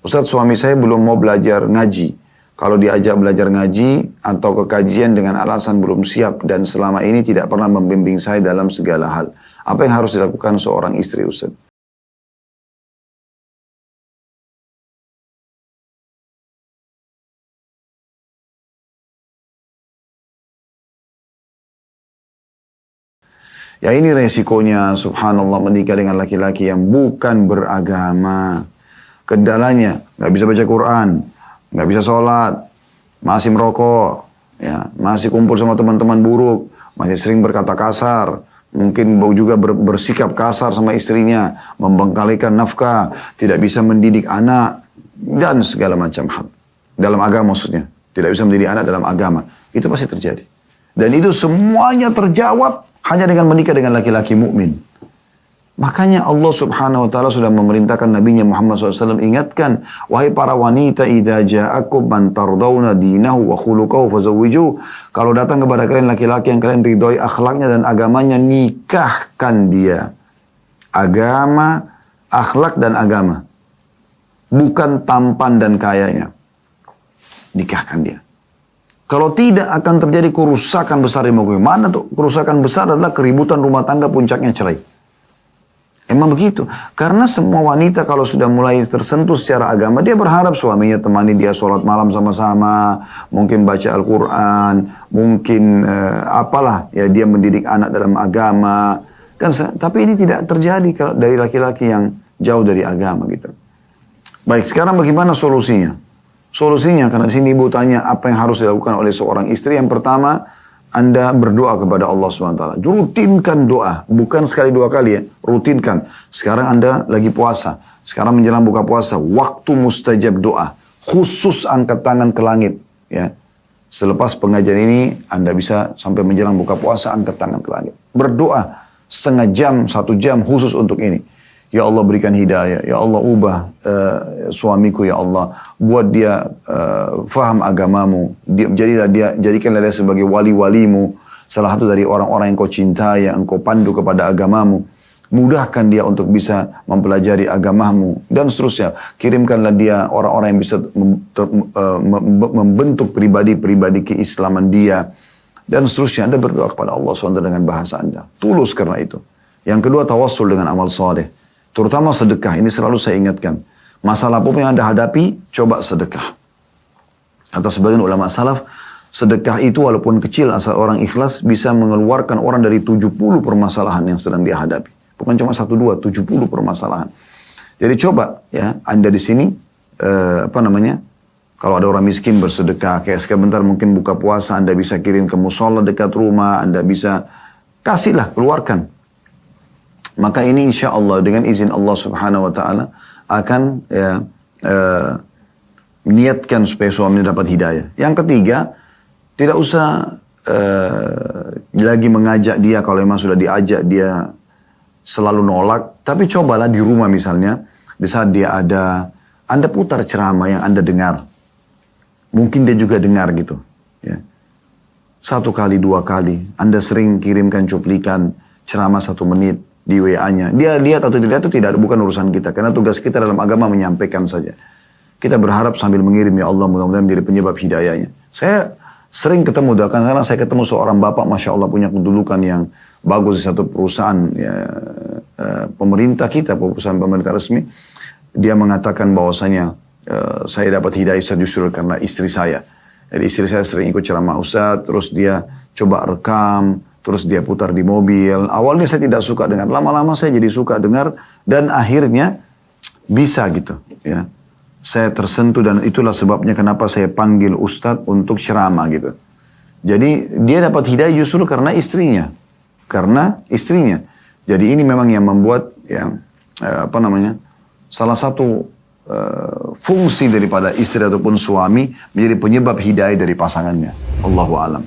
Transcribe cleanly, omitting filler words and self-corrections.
Ustadz, suami saya belum mau belajar ngaji. Kalau diajak belajar ngaji atau ke kajian dengan alasan belum siap dan selama ini tidak pernah membimbing saya dalam segala hal. Apa yang harus dilakukan seorang istri, Ustadz? Ya ini resikonya, subhanallah, menikah dengan laki-laki yang bukan beragama. Kendalanya, nggak bisa baca Quran, nggak bisa sholat, masih merokok, ya, masih kumpul sama teman-teman buruk, masih sering berkata kasar, mungkin juga bersikap kasar sama istrinya, membengkalikan nafkah, tidak bisa mendidik anak, dan segala macam hal. Dalam agama maksudnya, tidak bisa mendidik anak dalam agama. Itu pasti terjadi. Dan itu semuanya terjawab hanya dengan menikah dengan laki-laki mukmin. Makanya Allah subhanahu wa ta'ala sudah memerintahkan Nabinya Muhammad SAW, ingatkan, wahai para wanita, idza ja'akum man tardawna dinahu wa khuluquhu fazawwijuh. Kalau datang kepada kalian laki-laki yang kalian ridhoi akhlaknya dan agamanya, nikahkan dia. Agama, akhlak dan agama. Bukan tampan dan kayanya. Nikahkan dia. Kalau tidak akan terjadi kerusakan besar di muka. Mana tuh kerusakan besar adalah keributan rumah tangga, puncaknya cerai. Emang begitu. Karena semua wanita kalau sudah mulai tersentuh secara agama, dia berharap suaminya temani dia sholat malam sama-sama, mungkin baca Al-Quran, mungkin apalah, ya dia mendidik anak dalam agama. Tapi ini tidak terjadi kalau dari laki-laki yang jauh dari agama gitu. Baik, sekarang bagaimana solusinya? Solusinya, karena di sini ibu tanya apa yang harus dilakukan oleh seorang istri. Yang pertama, Anda berdoa kepada Allah SWT. Rutinkan doa. Bukan sekali dua kali ya. Rutinkan. Sekarang Anda lagi puasa. Sekarang menjelang buka puasa. Waktu mustajab doa. Khusus angkat tangan ke langit. Ya. Selepas pengajian ini, Anda bisa sampai menjelang buka puasa, angkat tangan ke langit. Berdoa setengah jam, 1 jam khusus untuk ini. Ya Allah berikan hidayah. Ya Allah ubah suamiku ya Allah. Buat dia faham agamamu. Jadikanlah dia sebagai wali-walimu. Salah satu dari orang-orang yang kau cintai, yang kau pandu kepada agamamu. Mudahkan dia untuk bisa mempelajari agamamu. Dan seterusnya. Kirimkanlah dia orang-orang yang bisa membentuk pribadi-pribadi keislaman dia. Dan seterusnya. Anda berdoa kepada Allah SWT dengan bahasa Anda. Tulus karena itu. Yang kedua, tawassul dengan amal saleh. Terutama sedekah, ini selalu saya ingatkan. Masalah apapun yang Anda hadapi, coba sedekah. Kata sebagian ulama salaf, sedekah itu walaupun kecil asal orang ikhlas bisa mengeluarkan orang dari 70 permasalahan yang sedang dia hadapi. Bukan cuma 1, 2, 70 permasalahan. Jadi coba ya, Anda di sini, kalau ada orang miskin bersedekah, kayak sebentar mungkin buka puasa, Anda bisa kirim ke musola dekat rumah, Anda bisa kasihlah, keluarkan. Maka ini insya Allah dengan izin Allah subhanahu wa ta'ala akan niatkan supaya suami dapat hidayah. Yang ketiga, tidak usah lagi mengajak dia kalau memang sudah diajak dia selalu nolak. Tapi cobalah di rumah misalnya, di saat dia ada, Anda putar ceramah yang Anda dengar. Mungkin dia juga dengar gitu. Ya. 1 kali, 2 kali, Anda sering kirimkan cuplikan ceramah 1 menit. Di WA-nya. Dia lihat atau tidak itu bukan urusan kita. Karena tugas kita dalam agama menyampaikan saja. Kita berharap sambil mengirim, ya Allah mudah-mudahan menjadi penyebab hidayahnya. Saya sering ketemu, karena saya ketemu seorang bapak, Masya Allah punya kedudukan yang bagus di satu perusahaan ya, pemerintah kita, perusahaan pemerintah resmi. Dia mengatakan bahwasanya saya dapat hidayah justru karena istri saya. Jadi istri saya sering ikut ceramah Ustadz, terus dia coba rekam, terus dia putar di mobil. Awalnya saya tidak suka dengar, lama-lama saya jadi suka dengar dan akhirnya bisa gitu. Ya, saya tersentuh dan itulah sebabnya kenapa saya panggil Ustadz untuk ceramah gitu. Jadi dia dapat hidayah justru karena istrinya, Jadi ini memang yang membuat yang salah satu fungsi daripada istri ataupun suami menjadi penyebab hidayah dari pasangannya. Allahu a'lam.